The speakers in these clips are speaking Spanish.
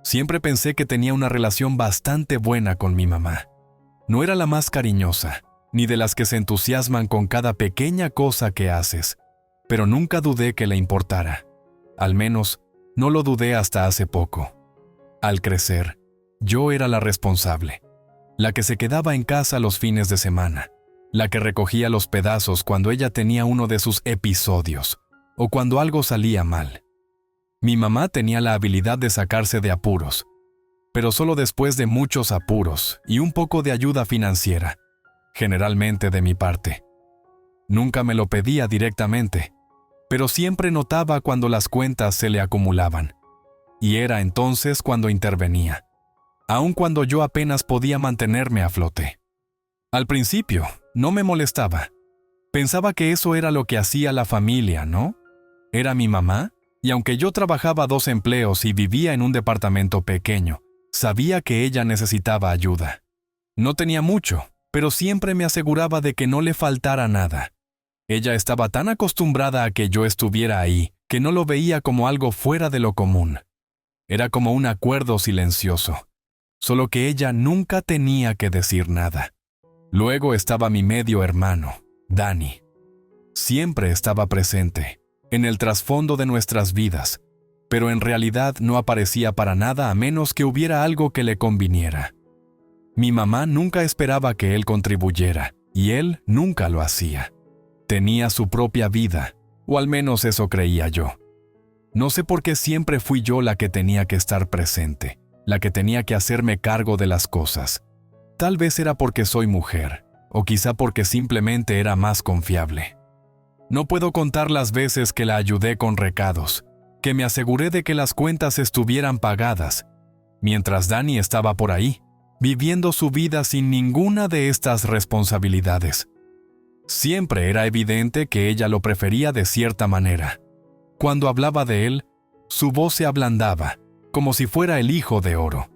Siempre pensé que tenía una relación bastante buena con mi mamá. No era la más cariñosa, ni de las que se entusiasman con cada pequeña cosa que haces, pero nunca dudé que le importara. Al menos, no lo dudé hasta hace poco. Al crecer, yo era la responsable, la que se quedaba en casa los fines de semana, la que recogía los pedazos cuando ella tenía uno de sus episodios, o cuando algo salía mal. Mi mamá tenía la habilidad de sacarse de apuros, pero solo después de muchos apuros y un poco de ayuda financiera, generalmente de mi parte. Nunca me lo pedía directamente, pero siempre notaba cuando las cuentas se le acumulaban, y era entonces cuando intervenía, aun cuando yo apenas podía mantenerme a flote. Al principio, no me molestaba. Pensaba que eso era lo que hacía la familia, ¿no? Era mi mamá, y aunque yo trabajaba 2 empleos y vivía en un departamento pequeño, sabía que ella necesitaba ayuda. No tenía mucho, pero siempre me aseguraba de que no le faltara nada. Ella estaba tan acostumbrada a que yo estuviera ahí, que no lo veía como algo fuera de lo común. Era como un acuerdo silencioso, solo que ella nunca tenía que decir nada. Luego estaba mi medio hermano, Dani. Siempre estaba presente, en el trasfondo de nuestras vidas, pero en realidad no aparecía para nada a menos que hubiera algo que le conviniera. Mi mamá nunca esperaba que él contribuyera, y él nunca lo hacía. Tenía su propia vida, o al menos eso creía yo. No sé por qué siempre fui yo la que tenía que estar presente, la que tenía que hacerme cargo de las cosas. Tal vez era porque soy mujer, o quizá porque simplemente era más confiable. No puedo contar las veces que la ayudé con recados, que me aseguré de que las cuentas estuvieran pagadas, mientras Dani estaba por ahí, viviendo su vida sin ninguna de estas responsabilidades. Siempre era evidente que ella lo prefería de cierta manera. Cuando hablaba de él, su voz se ablandaba, como si fuera el hijo de oro.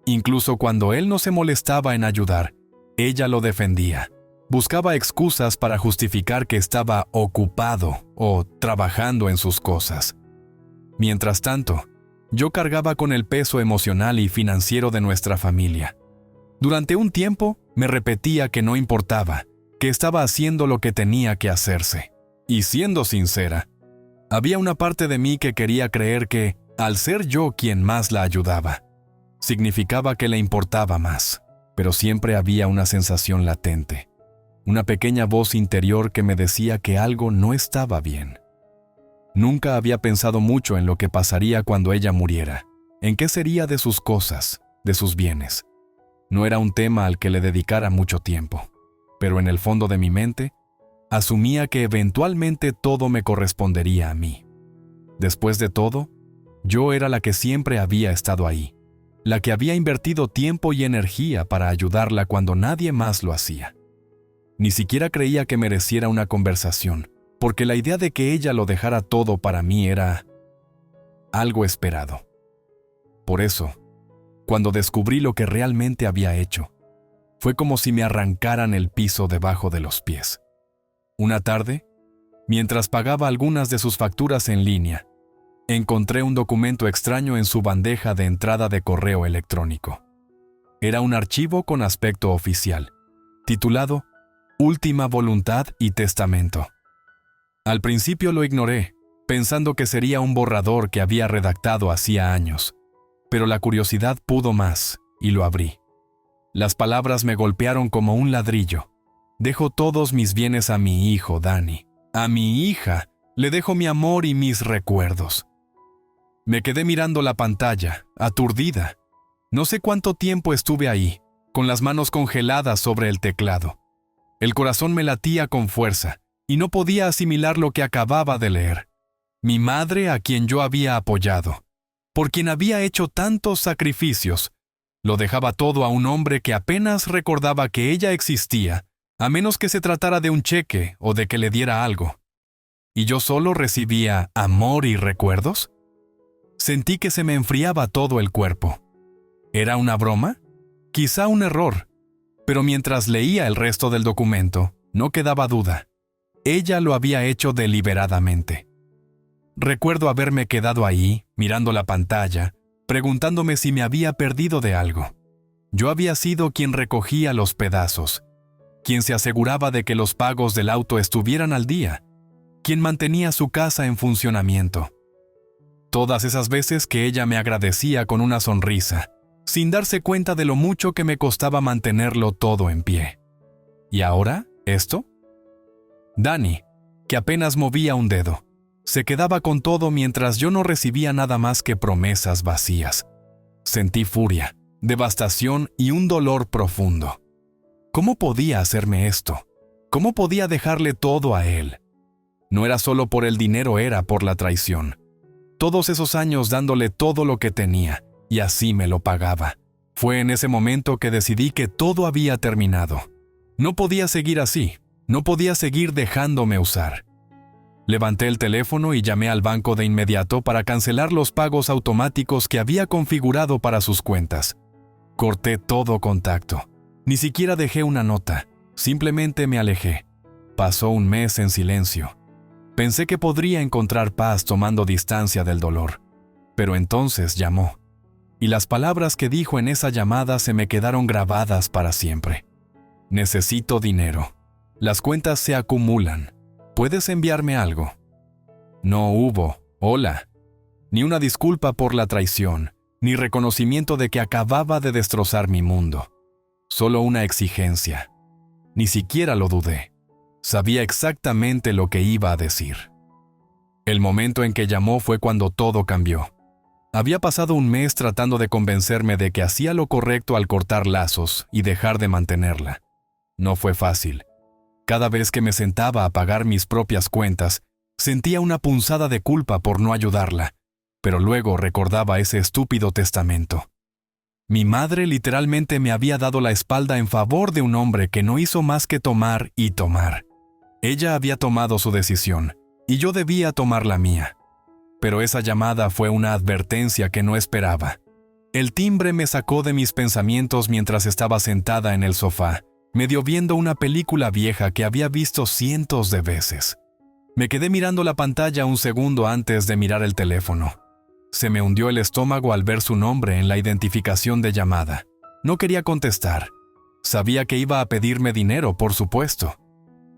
Incluso cuando él no se molestaba en ayudar, ella lo defendía. Buscaba excusas para justificar que estaba ocupado o trabajando en sus cosas. Mientras tanto, yo cargaba con el peso emocional y financiero de nuestra familia. Durante un tiempo, me repetía que no importaba, que estaba haciendo lo que tenía que hacerse. Y siendo sincera, había una parte de mí que quería creer que, al ser yo quien más la ayudaba, significaba que le importaba más, pero siempre había una sensación latente, una pequeña voz interior que me decía que algo no estaba bien. Nunca había pensado mucho en lo que pasaría cuando ella muriera, en qué sería de sus cosas, de sus bienes. No era un tema al que le dedicara mucho tiempo, pero en el fondo de mi mente, asumía que eventualmente todo me correspondería a mí. Después de todo, yo era la que siempre había estado ahí, la que había invertido tiempo y energía para ayudarla cuando nadie más lo hacía. Ni siquiera creía que mereciera una conversación, porque la idea de que ella lo dejara todo para mí era algo esperado. Por eso, cuando descubrí lo que realmente había hecho, fue como si me arrancaran el piso debajo de los pies. Una tarde, mientras pagaba algunas de sus facturas en línea, encontré un documento extraño en su bandeja de entrada de correo electrónico. Era un archivo con aspecto oficial, titulado Última Voluntad y Testamento. Al principio lo ignoré, pensando que sería un borrador que había redactado hacía años, pero la curiosidad pudo más, y lo abrí. Las palabras me golpearon como un ladrillo. Dejo todos mis bienes a mi hijo, Dani. A mi hija le dejo mi amor y mis recuerdos. Me quedé mirando la pantalla, aturdida. No sé cuánto tiempo estuve ahí, con las manos congeladas sobre el teclado. El corazón me latía con fuerza, y no podía asimilar lo que acababa de leer. Mi madre, a quien yo había apoyado, por quien había hecho tantos sacrificios, lo dejaba todo a un hombre que apenas recordaba que ella existía, a menos que se tratara de un cheque o de que le diera algo. ¿Y yo solo recibía amor y recuerdos? Sentí que se me enfriaba todo el cuerpo. ¿Era una broma? Quizá un error, pero mientras leía el resto del documento, no quedaba duda. Ella lo había hecho deliberadamente. Recuerdo haberme quedado ahí, mirando la pantalla, preguntándome si me había perdido de algo. Yo había sido quien recogía los pedazos, quien se aseguraba de que los pagos del auto estuvieran al día, quien mantenía su casa en funcionamiento. Todas esas veces que ella me agradecía con una sonrisa, sin darse cuenta de lo mucho que me costaba mantenerlo todo en pie. ¿Y ahora, esto? Dani, que apenas movía un dedo, se quedaba con todo mientras yo no recibía nada más que promesas vacías. Sentí furia, devastación y un dolor profundo. ¿Cómo podía hacerme esto? ¿Cómo podía dejarle todo a él? No era solo por el dinero, era por la traición. Todos esos años dándole todo lo que tenía, y así me lo pagaba. Fue en ese momento que decidí que todo había terminado. No podía seguir así, no podía seguir dejándome usar. Levanté el teléfono y llamé al banco de inmediato para cancelar los pagos automáticos que había configurado para sus cuentas. Corté todo contacto. Ni siquiera dejé una nota, simplemente me alejé. Pasó un mes en silencio. Pensé que podría encontrar paz tomando distancia del dolor. Pero entonces llamó. Y las palabras que dijo en esa llamada se me quedaron grabadas para siempre. Necesito dinero. Las cuentas se acumulan. ¿Puedes enviarme algo? No hubo, hola, ni una disculpa por la traición, ni reconocimiento de que acababa de destrozar mi mundo. Solo una exigencia. Ni siquiera lo dudé. Sabía exactamente lo que iba a decir. El momento en que llamó fue cuando todo cambió. Había pasado un mes tratando de convencerme de que hacía lo correcto al cortar lazos y dejar de mantenerla. No fue fácil. Cada vez que me sentaba a pagar mis propias cuentas, sentía una punzada de culpa por no ayudarla, pero luego recordaba ese estúpido testamento. Mi madre literalmente me había dado la espalda en favor de un hombre que no hizo más que tomar y tomar. Ella había tomado su decisión, y yo debía tomar la mía. Pero esa llamada fue una advertencia que no esperaba. El timbre me sacó de mis pensamientos mientras estaba sentada en el sofá, medio viendo una película vieja que había visto cientos de veces. Me quedé mirando la pantalla un segundo antes de mirar el teléfono. Se me hundió el estómago al ver su nombre en la identificación de llamada. No quería contestar. Sabía que iba a pedirme dinero, por supuesto.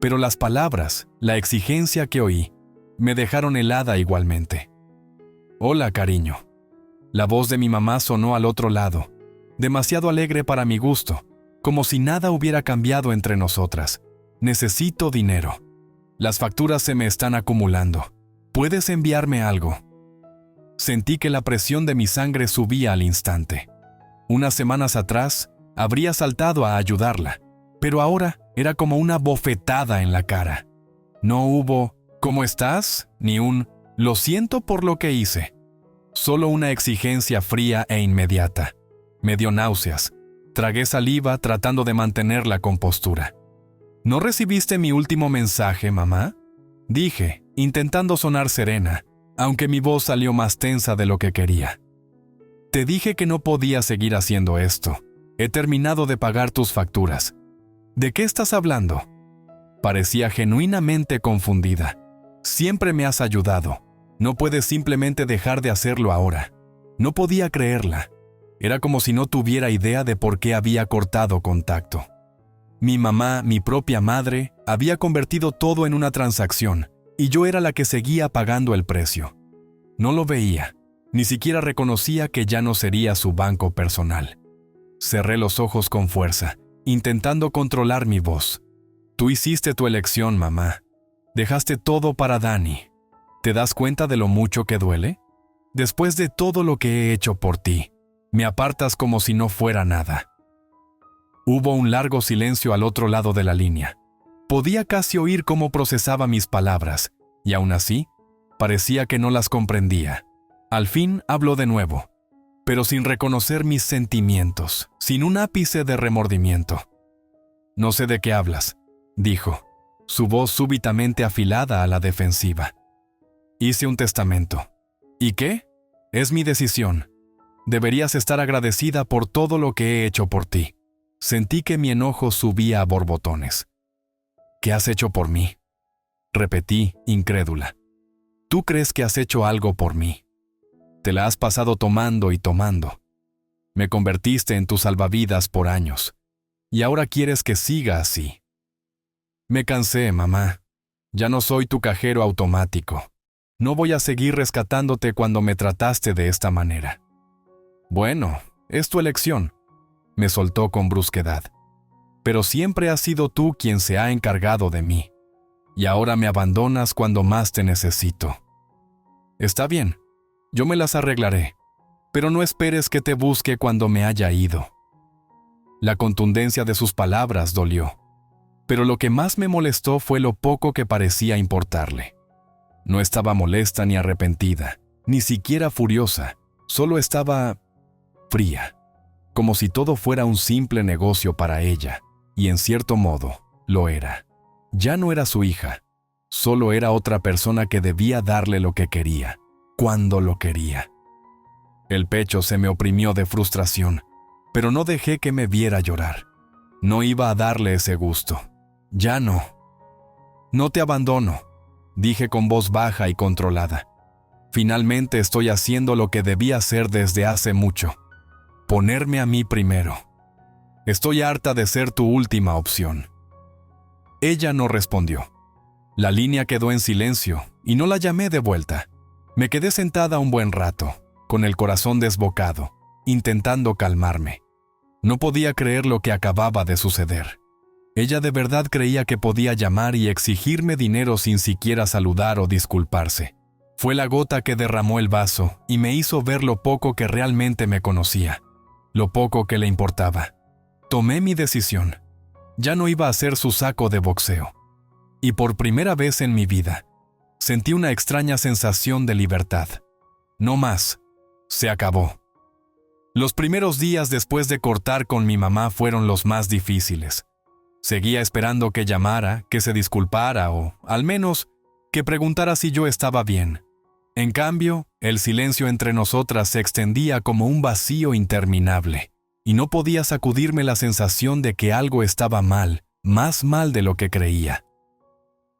Pero las palabras, la exigencia que oí, me dejaron helada igualmente. Hola, cariño. La voz de mi mamá sonó al otro lado, demasiado alegre para mi gusto, como si nada hubiera cambiado entre nosotras. Necesito dinero. Las facturas se me están acumulando. ¿Puedes enviarme algo? Sentí que la presión de mi sangre subía al instante. Unas semanas atrás, habría saltado a ayudarla, pero ahora era como una bofetada en la cara. No hubo ¿cómo estás? Ni un lo siento por lo que hice. Solo una exigencia fría e inmediata. Me dio náuseas. Tragué saliva tratando de mantener la compostura. ¿No recibiste mi último mensaje, mamá? Dije, intentando sonar serena, aunque mi voz salió más tensa de lo que quería. Te dije que no podía seguir haciendo esto. He terminado de pagar tus facturas. ¿De qué estás hablando? Parecía genuinamente confundida. Siempre me has ayudado. No puedes simplemente dejar de hacerlo ahora. No podía creerla. Era como si no tuviera idea de por qué había cortado contacto. Mi mamá, mi propia madre, había convertido todo en una transacción, y yo era la que seguía pagando el precio. No lo veía, ni siquiera reconocía que ya no sería su banco personal. Cerré los ojos con fuerza, intentando controlar mi voz. Tú hiciste tu elección, mamá. Dejaste todo para Dani. ¿Te das cuenta de lo mucho que duele? Después de todo lo que he hecho por ti, me apartas como si no fuera nada. Hubo un largo silencio al otro lado de la línea. Podía casi oír cómo procesaba mis palabras, y aún así, parecía que no las comprendía. Al fin habló de nuevo, pero sin reconocer mis sentimientos, sin un ápice de remordimiento. No sé de qué hablas, dijo, su voz súbitamente afilada a la defensiva. Hice un testamento. ¿Y qué? Es mi decisión. Deberías estar agradecida por todo lo que he hecho por ti. Sentí que mi enojo subía a borbotones. ¿Qué has hecho por mí? Repetí, incrédula. ¿Tú crees que has hecho algo por mí? Te la has pasado tomando y tomando. Me convertiste en tu salvavidas por años. Y ahora quieres que siga así. Me cansé, mamá. Ya no soy tu cajero automático. No voy a seguir rescatándote cuando me trataste de esta manera. Bueno, es tu elección, me soltó con brusquedad. Pero siempre has sido tú quien se ha encargado de mí. Y ahora me abandonas cuando más te necesito. Está bien, yo me las arreglaré, pero no esperes que te busque cuando me haya ido. La contundencia de sus palabras dolió, pero lo que más me molestó fue lo poco que parecía importarle. No estaba molesta ni arrepentida, ni siquiera furiosa, solo estaba fría, como si todo fuera un simple negocio para ella, y en cierto modo, lo era. Ya no era su hija, solo era otra persona que debía darle lo que quería, cuando lo quería. El pecho se me oprimió de frustración, pero no dejé que me viera llorar. No iba a darle ese gusto. Ya no. No te abandono, dije con voz baja y controlada. Finalmente estoy haciendo lo que debía hacer desde hace mucho. Ponerme a mí primero. Estoy harta de ser tu última opción. Ella no respondió. La línea quedó en silencio y no la llamé de vuelta. Me quedé sentada un buen rato, con el corazón desbocado, intentando calmarme. No podía creer lo que acababa de suceder. Ella de verdad creía que podía llamar y exigirme dinero sin siquiera saludar o disculparse. Fue la gota que derramó el vaso y me hizo ver lo poco que realmente me conocía, lo poco que le importaba. Tomé mi decisión. Ya no iba a ser su saco de boxeo. Y por primera vez en mi vida, sentí una extraña sensación de libertad. No más. Se acabó. Los primeros días después de cortar con mi mamá fueron los más difíciles. Seguía esperando que llamara, que se disculpara o, al menos, que preguntara si yo estaba bien. En cambio, el silencio entre nosotras se extendía como un vacío interminable, y no podía sacudirme la sensación de que algo estaba mal, más mal de lo que creía.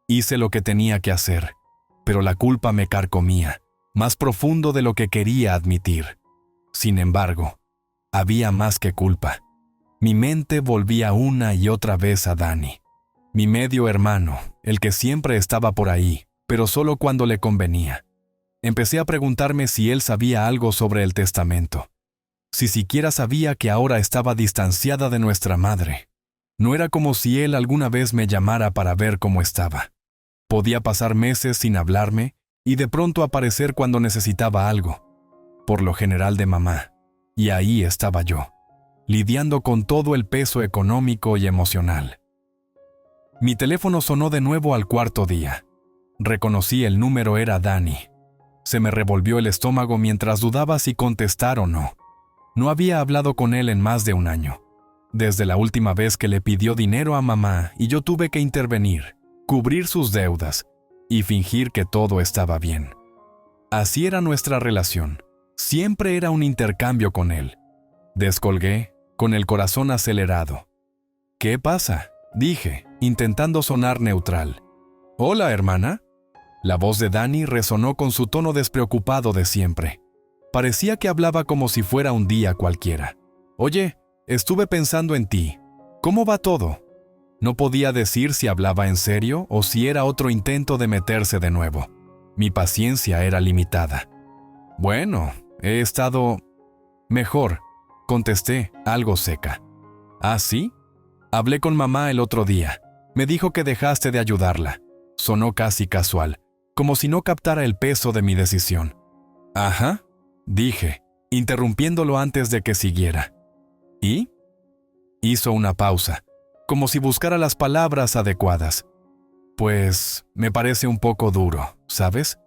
Hice lo que tenía que hacer, pero la culpa me carcomía, más profundo de lo que quería admitir. Sin embargo, había más que culpa. Mi mente volvía una y otra vez a Dani, mi medio hermano, el que siempre estaba por ahí, pero solo cuando le convenía. Empecé a preguntarme si él sabía algo sobre el testamento, si siquiera sabía que ahora estaba distanciada de nuestra madre. No era como si él alguna vez me llamara para ver cómo estaba. Podía pasar meses sin hablarme y de pronto aparecer cuando necesitaba algo, por lo general de mamá, y ahí estaba yo, lidiando con todo el peso económico y emocional. Mi teléfono sonó de nuevo al cuarto día. Reconocí el número era Dani. Se me revolvió el estómago mientras dudaba si contestar o no. No había hablado con él en más de un año, desde la última vez que le pidió dinero a mamá y yo tuve que intervenir, cubrir sus deudas y fingir que todo estaba bien. Así era nuestra relación. Siempre era un intercambio con él. Descolgué, con el corazón acelerado. ¿Qué pasa?, dije, intentando sonar neutral. «Hola, hermana». La voz de Dani resonó con su tono despreocupado de siempre. Parecía que hablaba como si fuera un día cualquiera. «Oye, estuve pensando en ti. ¿Cómo va todo?» No podía decir si hablaba en serio o si era otro intento de meterse de nuevo. Mi paciencia era limitada. «Bueno, he estado mejor», contesté, algo seca. «¿Ah, sí? Hablé con mamá el otro día. Me dijo que dejaste de ayudarla». Sonó casi casual, como si no captara el peso de mi decisión. «Ajá», dije, interrumpiéndolo antes de que siguiera. «¿Y?» Hizo una pausa, como si buscara las palabras adecuadas. «Pues, me parece un poco duro, ¿sabes?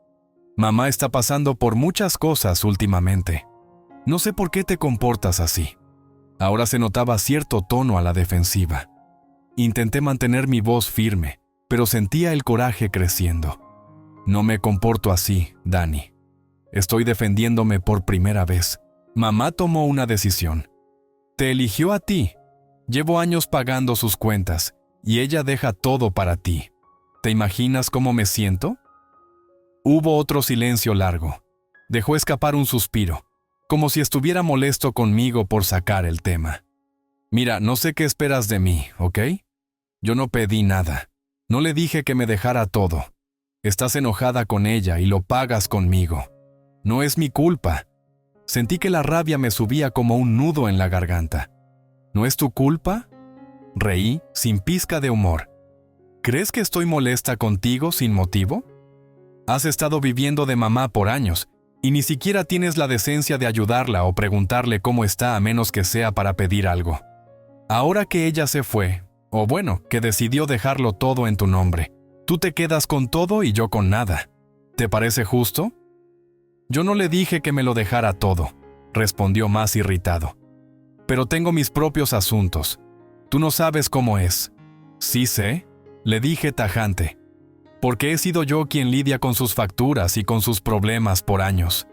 Mamá está pasando por muchas cosas últimamente. No sé por qué te comportas así». Ahora se notaba cierto tono a la defensiva. Intenté mantener mi voz firme, pero sentía el coraje creciendo. «No me comporto así, Dani. Estoy defendiéndome por primera vez. Mamá tomó una decisión. Te eligió a ti. Llevo años pagando sus cuentas, y ella deja todo para ti. ¿Te imaginas cómo me siento?» Hubo otro silencio largo. Dejó escapar un suspiro, como si estuviera molesto conmigo por sacar el tema. Mira, no sé qué esperas de mí, ¿ok? Yo no pedí nada. No le dije que me dejara todo. Estás enojada con ella y lo pagas conmigo. No es mi culpa. Sentí que la rabia me subía como un nudo en la garganta. ¿No es tu culpa? Reí sin pizca de humor. ¿Crees que estoy molesta contigo sin motivo? Has estado viviendo de mamá por años y ni siquiera tienes la decencia de ayudarla o preguntarle cómo está a menos que sea para pedir algo. Ahora que ella se fue, o bueno, que decidió dejarlo todo en tu nombre, tú te quedas con todo y yo con nada. ¿Te parece justo? Yo no le dije que me lo dejara todo, respondió más irritado. Pero tengo mis propios asuntos. Tú no sabes cómo es. Sí sé, le dije tajante, porque he sido yo quien lidia con sus facturas y con sus problemas por años,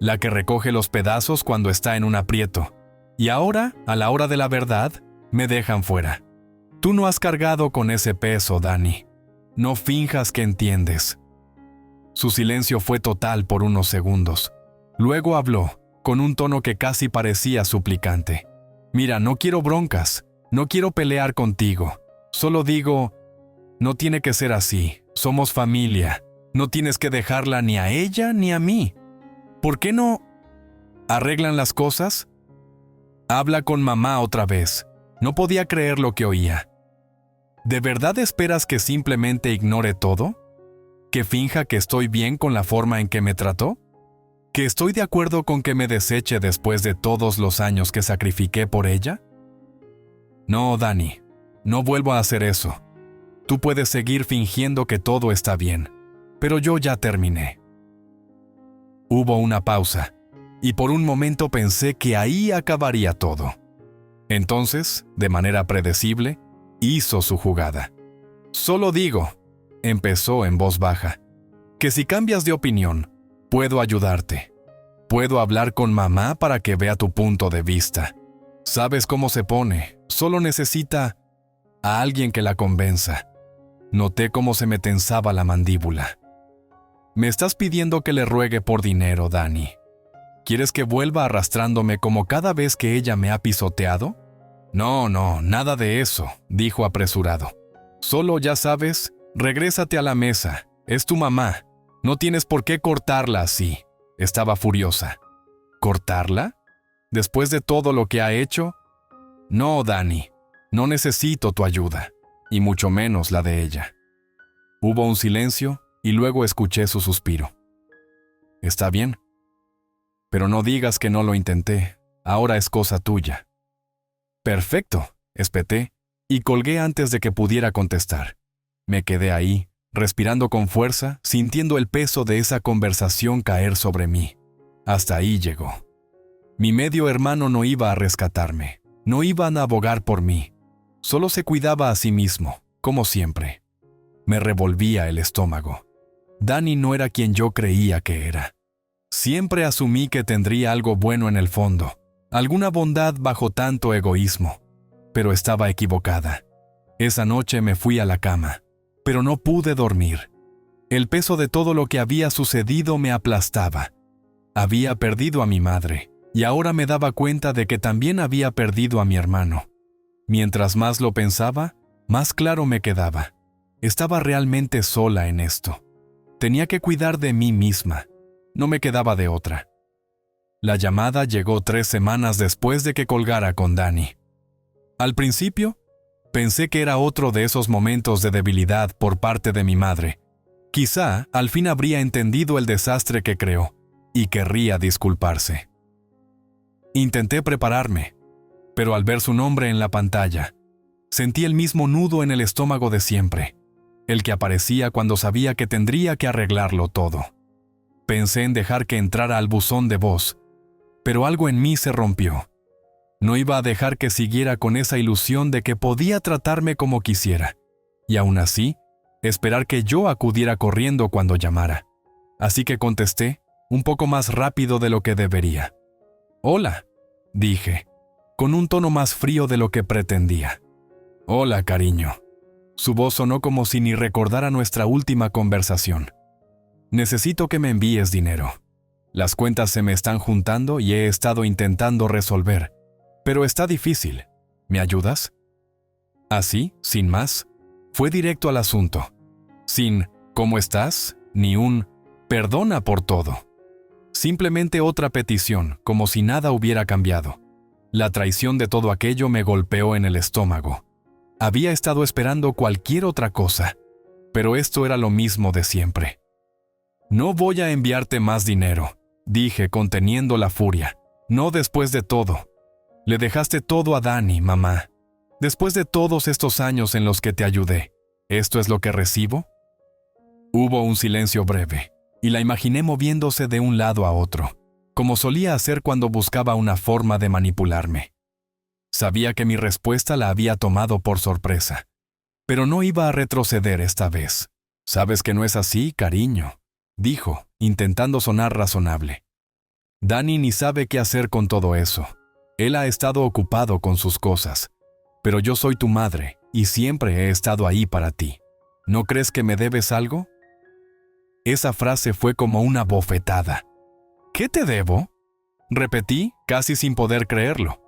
la que recoge los pedazos cuando está en un aprieto. Y ahora, a la hora de la verdad, me dejan fuera. Tú no has cargado con ese peso, Dani. No finjas que entiendes. Su silencio fue total por unos segundos. Luego habló, con un tono que casi parecía suplicante. Mira, no quiero broncas, no quiero pelear contigo. Solo digo, no tiene que ser así, somos familia. No tienes que dejarla ni a ella ni a mí. ¿Por qué no arreglan las cosas? Habla con mamá otra vez. No podía creer lo que oía. ¿De verdad esperas que simplemente ignore todo? ¿Que finja que estoy bien con la forma en que me trató? ¿Que estoy de acuerdo con que me deseche después de todos los años que sacrifiqué por ella? No, Dani, no vuelvo a hacer eso. Tú puedes seguir fingiendo que todo está bien, pero yo ya terminé. Hubo una pausa, y por un momento pensé que ahí acabaría todo. Entonces, de manera predecible, hizo su jugada. Solo digo, empezó en voz baja, que si cambias de opinión, puedo ayudarte. Puedo hablar con mamá para que vea tu punto de vista. Sabes cómo se pone, solo necesita a alguien que la convenza. Noté cómo se me tensaba la mandíbula. ¿Me estás pidiendo que le ruegue por dinero, Dani? ¿Quieres que vuelva arrastrándome como cada vez que ella me ha pisoteado? No, nada de eso, dijo apresurado. Solo, ya sabes, regrésate a la mesa. Es tu mamá. No tienes por qué cortarla así. Estaba furiosa. ¿Cortarla? ¿Después de todo lo que ha hecho? No, Dani, no necesito tu ayuda, y mucho menos la de ella. Hubo un silencio y luego escuché su suspiro. Está bien. Pero no digas que no lo intenté. Ahora es cosa tuya. Perfecto, espeté, y colgué antes de que pudiera contestar. Me quedé ahí, respirando con fuerza, sintiendo el peso de esa conversación caer sobre mí. Hasta ahí llegó. Mi medio hermano no iba a rescatarme, no iban a abogar por mí. Solo se cuidaba a sí mismo, como siempre. Me revolvía el estómago. Dani no era quien yo creía que era. Siempre asumí que tendría algo bueno en el fondo, alguna bondad bajo tanto egoísmo, pero estaba equivocada. Esa noche me fui a la cama, pero no pude dormir. El peso de todo lo que había sucedido me aplastaba. Había perdido a mi madre, y ahora me daba cuenta de que también había perdido a mi hermano. Mientras más lo pensaba, más claro me quedaba. Estaba realmente sola en esto. Tenía que cuidar de mí misma. No me quedaba de otra. La llamada llegó 3 semanas después de que colgara con Dani. Al principio, pensé que era otro de esos momentos de debilidad por parte de mi madre. Quizá al fin habría entendido el desastre que creó y querría disculparse. Intenté prepararme, pero al ver su nombre en la pantalla, sentí el mismo nudo en el estómago de siempre, el que aparecía cuando sabía que tendría que arreglarlo todo. Pensé en dejar que entrara al buzón de voz, pero algo en mí se rompió. No iba a dejar que siguiera con esa ilusión de que podía tratarme como quisiera, y aún así, esperar que yo acudiera corriendo cuando llamara. Así que contesté, un poco más rápido de lo que debería. «Hola», dije, con un tono más frío de lo que pretendía. «Hola, cariño». Su voz sonó como si ni recordara nuestra última conversación. «Necesito que me envíes dinero». Las cuentas se me están juntando y he estado intentando resolver, pero está difícil. ¿Me ayudas? Así, sin más, fue directo al asunto. Sin ¿cómo estás? Ni un perdona por todo. Simplemente otra petición, como si nada hubiera cambiado. La traición de todo aquello me golpeó en el estómago. Había estado esperando cualquier otra cosa, pero esto era lo mismo de siempre. No voy a enviarte más dinero, dije conteniendo la furia. No después de todo. Le dejaste todo a Dani, mamá. Después de todos estos años en los que te ayudé, ¿esto es lo que recibo? Hubo un silencio breve, y la imaginé moviéndose de un lado a otro, como solía hacer cuando buscaba una forma de manipularme. Sabía que mi respuesta la había tomado por sorpresa, pero no iba a retroceder esta vez. «Sabes que no es así, cariño», dijo, intentando sonar razonable. «Dani ni sabe qué hacer con todo eso. Él ha estado ocupado con sus cosas, pero yo soy tu madre y siempre he estado ahí para ti. ¿No crees que me debes algo?» Esa frase fue como una bofetada. «¿Qué te debo?», repetí, casi sin poder creerlo.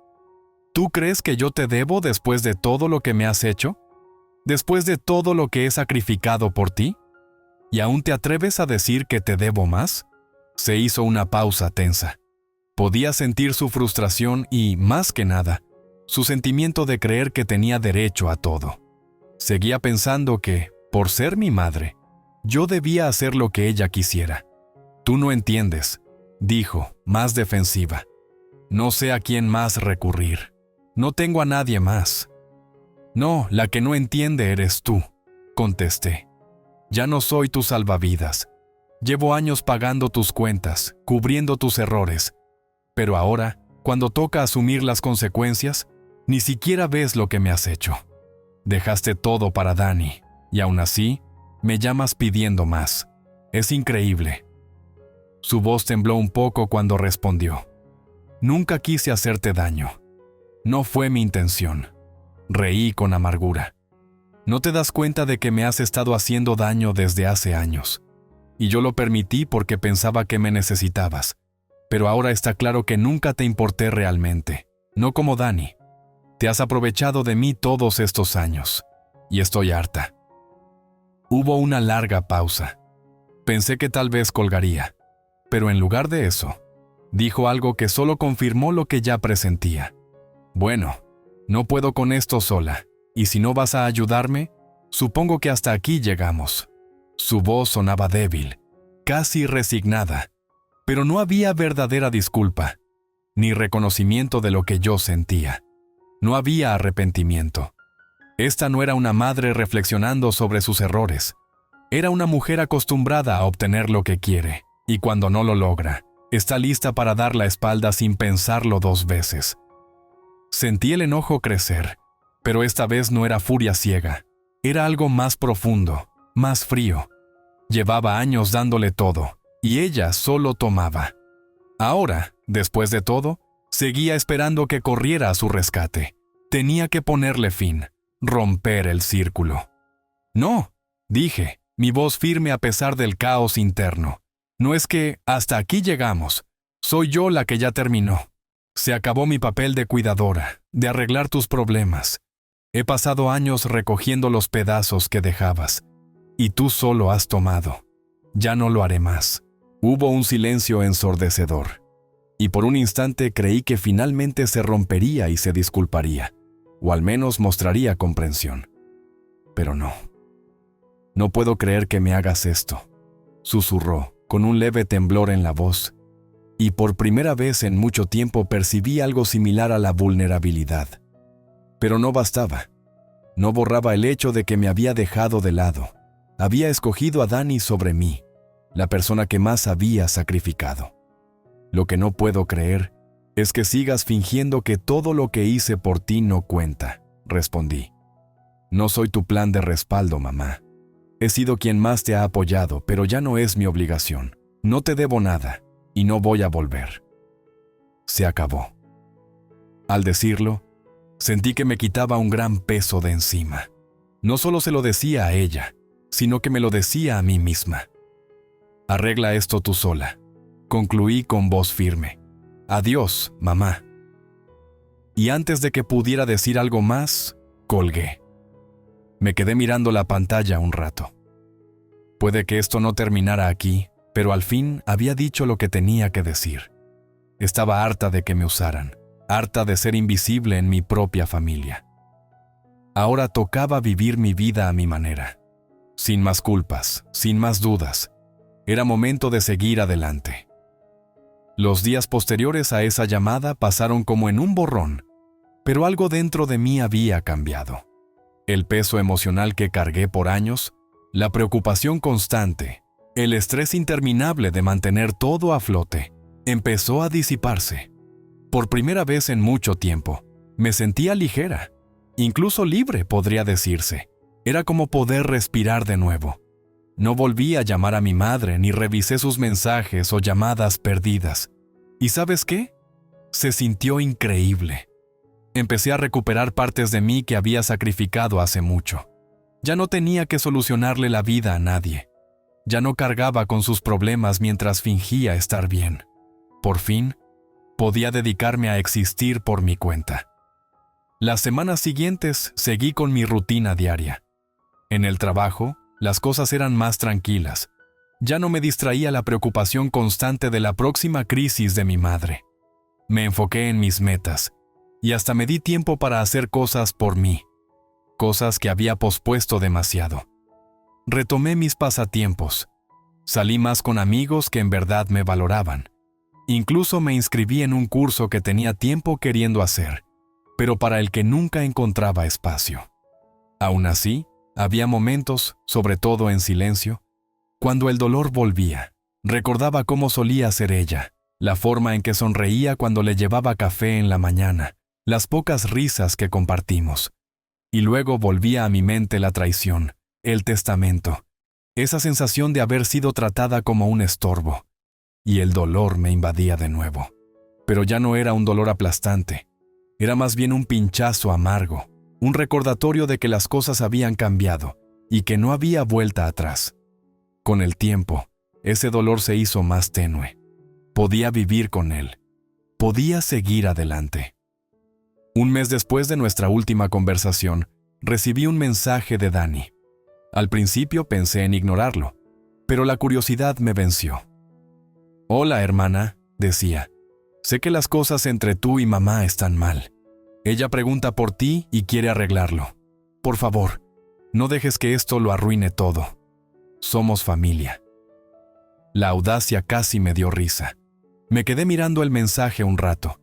«¿Tú crees que yo te debo después de todo lo que me has hecho? ¿Después de todo lo que he sacrificado por ti? ¿Y aún te atreves a decir que te debo más?». Se hizo una pausa tensa. Podía sentir su frustración y, más que nada, su sentimiento de creer que tenía derecho a todo. Seguía pensando que, por ser mi madre, yo debía hacer lo que ella quisiera. «Tú no entiendes», dijo, más defensiva. «No sé a quién más recurrir. No tengo a nadie más». «No, la que no entiende eres tú», contesté. «Ya no soy tu salvavidas. Llevo años pagando tus cuentas, cubriendo tus errores. Pero ahora, cuando toca asumir las consecuencias, ni siquiera ves lo que me has hecho. Dejaste todo para Dani, y aún así, me llamas pidiendo más. Es increíble». Su voz tembló un poco cuando respondió. «Nunca quise hacerte daño. No fue mi intención». Reí con amargura. «¿No te das cuenta de que me has estado haciendo daño desde hace años? Y yo lo permití porque pensaba que me necesitabas. Pero ahora está claro que nunca te importé realmente, no como Dani. Te has aprovechado de mí todos estos años, y estoy harta». Hubo una larga pausa. Pensé que tal vez colgaría, pero en lugar de eso, dijo algo que solo confirmó lo que ya presentía. «Bueno, no puedo con esto sola, y si no vas a ayudarme, supongo que hasta aquí llegamos». Su voz sonaba débil, casi resignada, pero no había verdadera disculpa, ni reconocimiento de lo que yo sentía. No había arrepentimiento. Esta no era una madre reflexionando sobre sus errores. Era una mujer acostumbrada a obtener lo que quiere, y cuando no lo logra, está lista para dar la espalda sin pensarlo 2 veces. Sentí el enojo crecer, pero esta vez no era furia ciega. Era algo más profundo, más frío. Llevaba años dándole todo, y ella solo tomaba. Ahora, después de todo, seguía esperando que corriera a su rescate. Tenía que ponerle fin, romper el círculo. «No», dije, mi voz firme a pesar del caos interno. «No es que hasta aquí llegamos. Soy yo la que ya terminó. Se acabó mi papel de cuidadora, de arreglar tus problemas. He pasado años recogiendo los pedazos que dejabas, y tú solo has tomado. Ya no lo haré más». Hubo un silencio ensordecedor, y por un instante creí que finalmente se rompería y se disculparía, o al menos mostraría comprensión. Pero no. «No puedo creer que me hagas esto», susurró, con un leve temblor en la voz, y por primera vez en mucho tiempo percibí algo similar a la vulnerabilidad. Pero no bastaba. No borraba el hecho de que me había dejado de lado. Había escogido a Dani sobre mí, la persona que más había sacrificado. «Lo que no puedo creer es que sigas fingiendo que todo lo que hice por ti no cuenta», respondí. «No soy tu plan de respaldo, mamá. He sido quien más te ha apoyado, pero ya no es mi obligación. No te debo nada, y no voy a volver». Se acabó. Al decirlo, sentí que me quitaba un gran peso de encima. No solo se lo decía a ella, sino que me lo decía a mí misma. «Arregla esto tú sola. Concluí con voz firme. Adiós, mamá. Y antes de que pudiera decir algo más, colgué. Me quedé mirando la pantalla un rato. Puede que esto no terminara aquí, pero al fin había dicho lo que tenía que decir. Estaba harta de que me usaran, harta de ser invisible en mi propia familia. Ahora tocaba vivir mi vida a mi manera, sin más culpas, sin más dudas. Era momento de seguir adelante. Los días posteriores a esa llamada pasaron como en un borrón, pero algo dentro de mí había cambiado. El peso emocional que cargué por años, la preocupación constante, el estrés interminable de mantener todo a flote, empezó a disiparse. Por primera vez en mucho tiempo, me sentía ligera, incluso libre, podría decirse. Era como poder respirar de nuevo. No volví a llamar a mi madre ni revisé sus mensajes o llamadas perdidas. ¿Y sabes qué? Se sintió increíble. Empecé a recuperar partes de mí que había sacrificado hace mucho. Ya no tenía que solucionarle la vida a nadie. Ya no cargaba con sus problemas mientras fingía estar bien. Por fin, podía dedicarme a existir por mi cuenta. Las semanas siguientes seguí con mi rutina diaria. En el trabajo, las cosas eran más tranquilas. Ya no me distraía la preocupación constante de la próxima crisis de mi madre. Me enfoqué en mis metas, y hasta me di tiempo para hacer cosas por mí, cosas que había pospuesto demasiado. Retomé mis pasatiempos. Salí más con amigos que en verdad me valoraban. Incluso me inscribí en un curso que tenía tiempo queriendo hacer, pero para el que nunca encontraba espacio. Aún así, había momentos, sobre todo en silencio, cuando el dolor volvía. Recordaba cómo solía ser ella, la forma en que sonreía cuando le llevaba café en la mañana, las pocas risas que compartimos. Y luego volvía a mi mente la traición, el testamento, esa sensación de haber sido tratada como un estorbo. Y el dolor me invadía de nuevo. Pero ya no era un dolor aplastante, era más bien un pinchazo amargo, un recordatorio de que las cosas habían cambiado y que no había vuelta atrás. Con el tiempo, ese dolor se hizo más tenue. Podía vivir con él. Podía seguir adelante. Un mes después de nuestra última conversación, recibí un mensaje de Dani. Al principio pensé en ignorarlo, pero la curiosidad me venció. «Hola, hermana», decía. «Sé que las cosas entre tú y mamá están mal. Ella pregunta por ti y quiere arreglarlo. Por favor, no dejes que esto lo arruine todo. Somos familia». La audacia casi me dio risa. Me quedé mirando el mensaje un rato,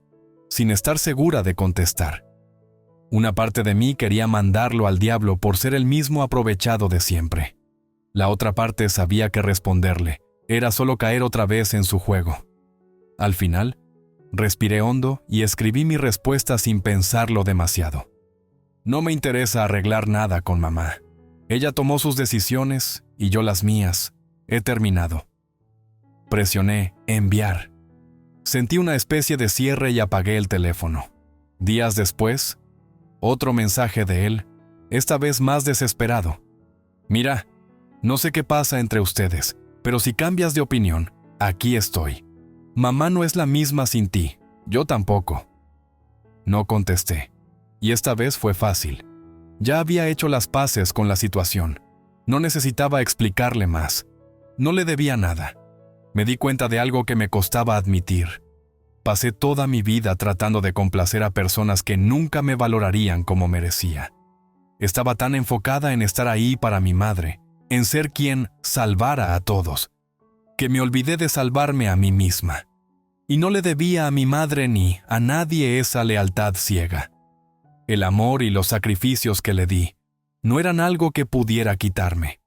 sin estar segura de contestar. Una parte de mí quería mandarlo al diablo por ser el mismo aprovechado de siempre. La otra parte sabía que responderle era solo caer otra vez en su juego. Al final, respiré hondo y escribí mi respuesta sin pensarlo demasiado. No me interesa arreglar nada con mamá. Ella tomó sus decisiones y yo las mías. He terminado. Presioné enviar. Sentí una especie de cierre y apagué el teléfono. Días después, otro mensaje de él, esta vez más desesperado. «Mira, no sé qué pasa entre ustedes, pero si cambias de opinión, aquí estoy. Mamá no es la misma sin ti, yo tampoco». No contesté, y esta vez fue fácil. Ya había hecho las paces con la situación. No necesitaba explicarle más. No le debía nada. Me di cuenta de algo que me costaba admitir. Pasé toda mi vida tratando de complacer a personas que nunca me valorarían como merecía. Estaba tan enfocada en estar ahí para mi madre, en ser quien salvara a todos, que me olvidé de salvarme a mí misma. Y no le debía a mi madre ni a nadie esa lealtad ciega. El amor y los sacrificios que le di no eran algo que pudiera quitarme.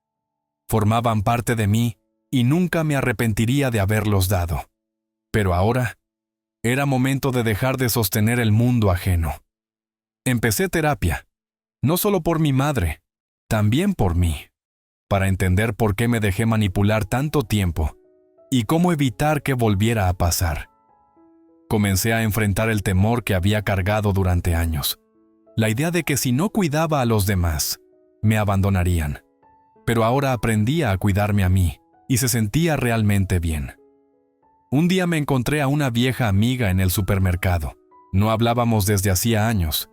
Formaban parte de mí y nunca me arrepentiría de haberlos dado. Pero ahora, era momento de dejar de sostener el mundo ajeno. Empecé terapia, no solo por mi madre, también por mí, para entender por qué me dejé manipular tanto tiempo y cómo evitar que volviera a pasar. Comencé a enfrentar el temor que había cargado durante años, la idea de que si no cuidaba a los demás, me abandonarían. Pero ahora aprendía a cuidarme a mí y se sentía realmente bien. Un día me encontré a una vieja amiga en el supermercado. No hablábamos desde hacía años,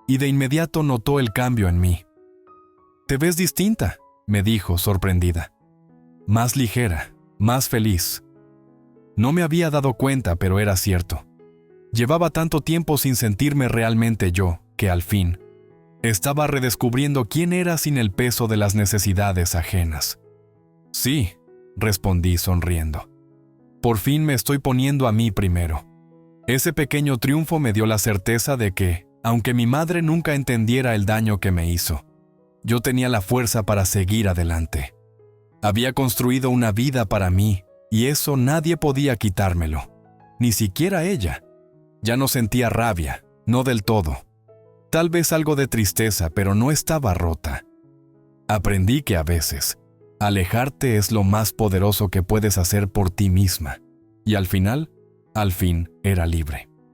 y de inmediato notó el cambio en mí. «Te ves distinta», me dijo, sorprendida. «Más ligera, más feliz». No me había dado cuenta, pero era cierto. Llevaba tanto tiempo sin sentirme realmente yo, que al fin, estaba redescubriendo quién era sin el peso de las necesidades ajenas. «Sí», respondí sonriendo. «Por fin me estoy poniendo a mí primero». Ese pequeño triunfo me dio la certeza de que, aunque mi madre nunca entendiera el daño que me hizo, yo tenía la fuerza para seguir adelante. Había construido una vida para mí, y eso nadie podía quitármelo, ni siquiera ella. Ya no sentía rabia, no del todo. Tal vez algo de tristeza, pero no estaba rota. Aprendí que a veces, alejarte es lo más poderoso que puedes hacer por ti misma, y al fin, era libre.